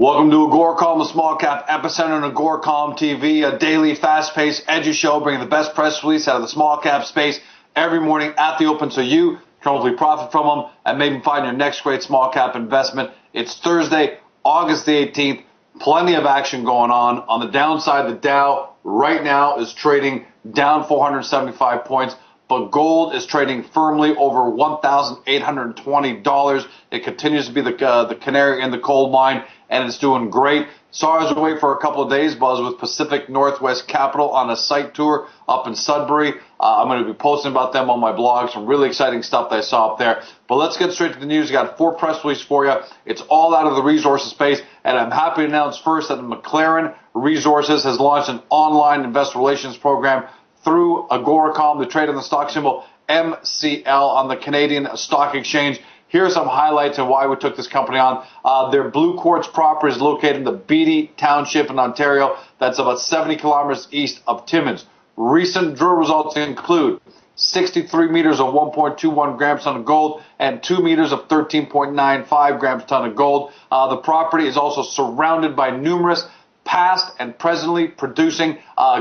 Welcome to AGORACOM, the Small Cap Epicenter on AGORACOM TV, a daily fast-paced, edgy show bringing the best press release out of the small cap space every morning at the open so you can hopefully profit from them and maybe find your next great small cap investment. It's Thursday, August the 18th. Plenty of action going on. On the downside, the Dow right now is trading down 475 points. But gold is trading firmly over $1,820. It continues to be the canary in the coal mine, and it's doing great. Sorry I was away for a couple of days, but I was with Pacific Northwest Capital on a site tour up in Sudbury. I'm going to be posting about them on my blog. Some really exciting stuff that I saw up there. But let's get straight to the news. I got 4 press releases for you. It's all out of the resources space, and I'm happy to announce first that McLaren Resources has launched an online investor relations program through AGORACOM, the trade on the stock symbol MCL on the Canadian Stock Exchange. Here are some highlights of why we took this company on. Their Blue Quartz property is located in the Beatty Township in Ontario. That's about 70 kilometers east of Timmins. Recent drill results include 63 meters of 1.21 grams ton of gold and 2 meters of 13.95 grams ton of gold. The property is also surrounded by numerous past and presently producing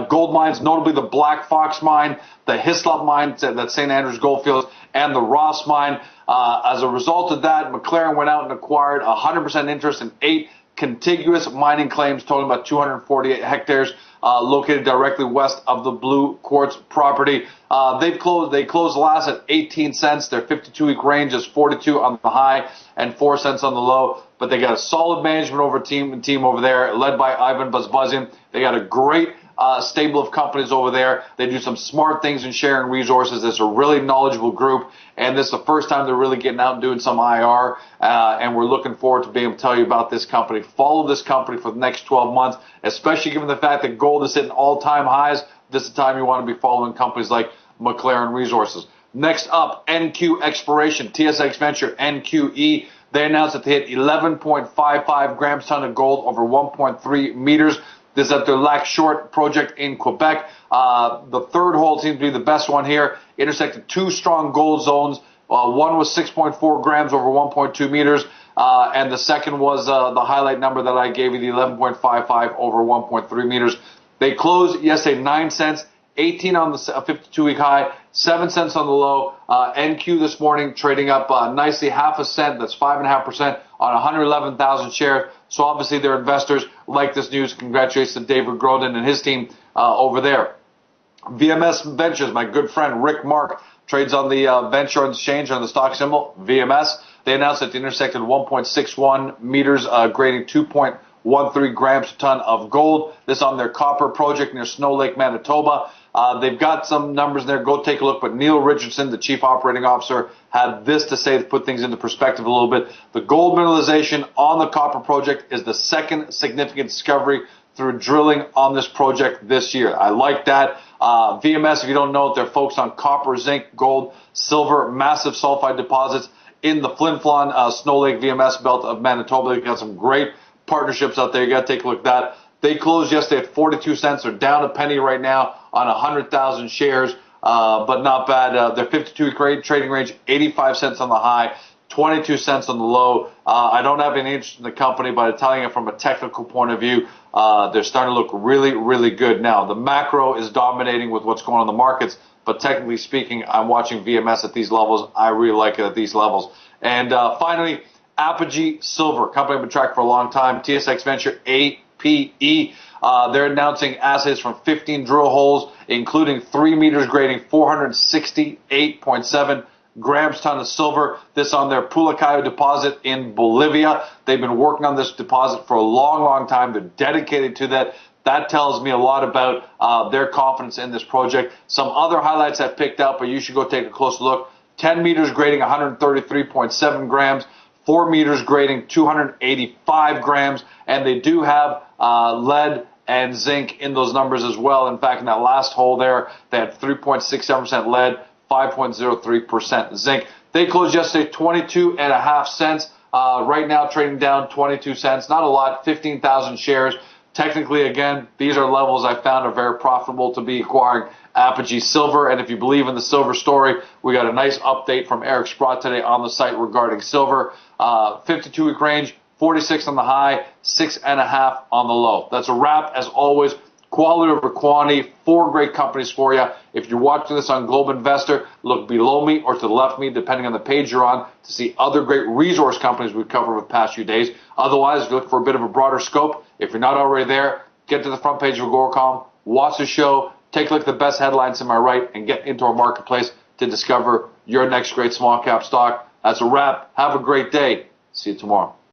gold mines, notably the Black Fox mine, the Hislop mine that's St. Andrews Goldfields, and the Ross mine. As a result of that, McLaren went out and acquired 100% interest in 8 contiguous mining claims totaling about 248 hectares located directly west of the Blue Quartz property. They closed last at 18 cents. Their 52-week range is 42 on the high and 4 cents on the low. But they got a solid management team over there, led by Ivan Buzbuzian. They got a great stable of companies over there. They do some smart things in sharing resources. It's a really knowledgeable group, and this is the first time they're really getting out and doing some IR, and we're looking forward to being able to tell you about this company. Follow this company for the next 12 months, especially given the fact that gold is hitting all-time highs. This is the time you want to be following companies like McLaren Resources. Next up, NQ Exploration, TSX Venture, NQE. They announced that they hit 11.55 grams ton of gold over 1.3 meters. This is at their Lac Short project in Quebec. The third hole seems to be the best one here. Intersected 2 strong gold zones. One was 6.4 grams over 1.2 meters. And the second was the highlight number that I gave you, the 11.55 over 1.3 meters. They closed yesterday 9 cents, 18 on the 52-week high, 7 cents on the low. NQ this morning trading up nicely, half a cent. That's 5.5% on 111,000 shares. So obviously their investors like this news. Congratulations to David Grodin and his team over there. VMS Ventures, my good friend Rick Mark, trades on the venture exchange on the stock symbol VMS. They announced that they intersected 1.61 meters, grading 2.13 grams per ton of gold. This on their copper project near Snow Lake, Manitoba. They've got some numbers there. Go take a look. But Neil Richardson, the chief operating officer, had this to say to put things into perspective a little bit. The gold mineralization on the copper project is the second significant discovery through drilling on this project this year. I like that. VMS, if you don't know it, they're focused on copper, zinc, gold, silver, massive sulfide deposits in the Flin Flon Snow Lake VMS belt of Manitoba. They've got some great partnerships out there. You got to take a look at that. They closed yesterday at 42 cents. They're down a penny right now on 100,000 shares, but not bad. Their 52-week trading range, 85 cents on the high, 22 cents on the low. I don't have any interest in the company, but I'm telling you from a technical point of view, they're starting to look really, really good. Now, the macro is dominating with what's going on in the markets, but technically speaking, I'm watching VMS at these levels. I really like it at these levels. And finally, Apogee Silver, company I've been tracking for a long time, TSX Venture, APE. They're announcing assays from 15 drill holes, including 3 meters grading 468.7 grams ton of silver. This on their Pulacayo deposit in Bolivia. They've been working on this deposit for a long, long time. They're dedicated to that. That tells me a lot about their confidence in this project. Some other highlights I've picked out, but you should go take a closer look. 10 meters grading 133.7 grams. 4 meters grading 285 grams, and they do have lead and zinc in those numbers as well. In fact, in that last hole there, they had 3.67% lead, 5.03% zinc. They closed yesterday 22.5 cents. Right now, trading down 22 cents. Not a lot, 15,000 shares. Technically, again, these are levels I found are very profitable to be acquiring Apogee Silver. And if you believe in the silver story, we got a nice update from Eric Sprott today on the site regarding silver. 52-week range, 46 on the high, 6.5 on the low. That's a wrap. As always, quality over quantity, 4 great companies for you. If you're watching this on Globe Investor, look below me or to the left of me, depending on the page you're on, to see other great resource companies we've covered over the past few days. Otherwise, if you look for a bit of a broader scope, if you're not already there, get to the front page of AGORACOM, watch the show, take a look at the best headlines to my right, and get into our marketplace to discover your next great small cap stock. That's a wrap. Have a great day. See you tomorrow.